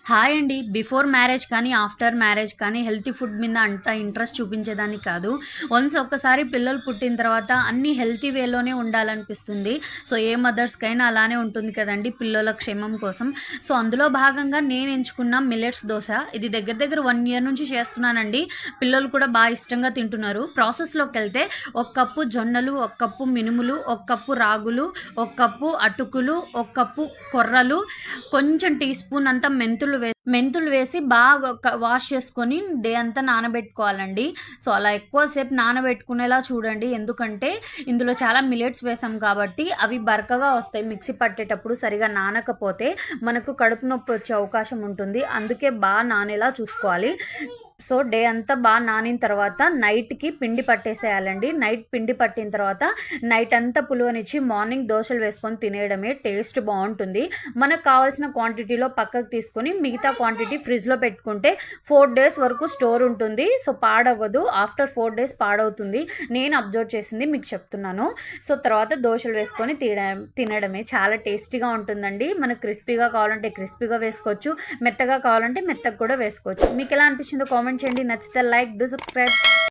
Hi అండి. Before marriage కానీ, after marriage కానీ హెల్తీ ఫుడ్ మీద అంత ఇంట్రెస్ట్ చూపించేదాన్ని కాదు. వన్స్ ఒక్కసారి పిల్లలు పుట్టిన తర్వాత అన్నీ హెల్తీ వేలోనే ఉండాలనిపిస్తుంది. సో, ఏ మదర్స్‌కైనా అలానే ఉంటుంది కదండీ పిల్లల క్షేమం కోసం. సో, అందులో భాగంగా నేను ఎంచుకున్న మిల్లెట్స్ దోస. ఇది దగ్గర దగ్గర 1 ఇయర్ నుంచి చేస్తున్నానండి. పిల్లలు కూడా బాగా ఇష్టంగా తింటున్నారు. ప్రాసెస్‌లోకెళ్తే 1 కప్పు జొన్నలు, 1 కప్పు మినుములు, 1 కప్పు రాగులు, 1 కప్పు అటుకులు, 1 కప్పు కొర్రలు, కొంచెం టీ స్పూన్ అంతా మెంతులు వేసి బాగా వాష్ చేసుకొని డే అంతా నానబెట్టుకోవాలండి. సో, అలా ఎక్కువసేపు నానబెట్టుకునేలా చూడండి. ఎందుకంటే ఇందులో చాలా మిల్లెట్స్ వేసాం కాబట్టి అవి బరకగా వస్తాయి. మిక్సీ పట్టేటప్పుడు సరిగా నానకపోతే మనకు కడుపు నొప్పి వచ్చే అవకాశం ఉంటుంది. అందుకే బాగా నానేలా చూసుకోవాలి. సో, డే అంతా బాగా నానిన తర్వాత నైట్‌కి పిండి పట్టేసేయాలండి. నైట్ పిండి పట్టిన తర్వాత నైట్ అంతా పులువనిచ్చి మార్నింగ్ దోసలు వేసుకొని తినేయడమే. టేస్ట్ బాగుంటుంది. మనకు కావాల్సిన క్వాంటిటీలో పక్కకు తీసుకొని మిగతా క్వాంటిటీ ఫ్రిడ్జ్‌లో పెట్టుకుంటే 4 డేస్ వరకు స్టోర్ ఉంటుంది. సో, పాడవ్వదు. ఆఫ్టర్ 4 డేస్ పాడవుతుంది. నేను అబ్జర్వ్ చేసింది మీకు చెప్తున్నాను. సో, తర్వాత దోసలు వేసుకొని తినడమే. చాలా టేస్టీగా ఉంటుందండి. మనకు క్రిస్పీగా కావాలంటే క్రిస్పీగా వేసుకోవచ్చు. మెత్తగా కావాలంటే మెత్తగా కూడా వేసుకోవచ్చు. మీకు ఎలా అనిపించిందో కామెంట్ చేయండి. నచ్చితే లైక్, డూ సబ్స్క్రైబ్.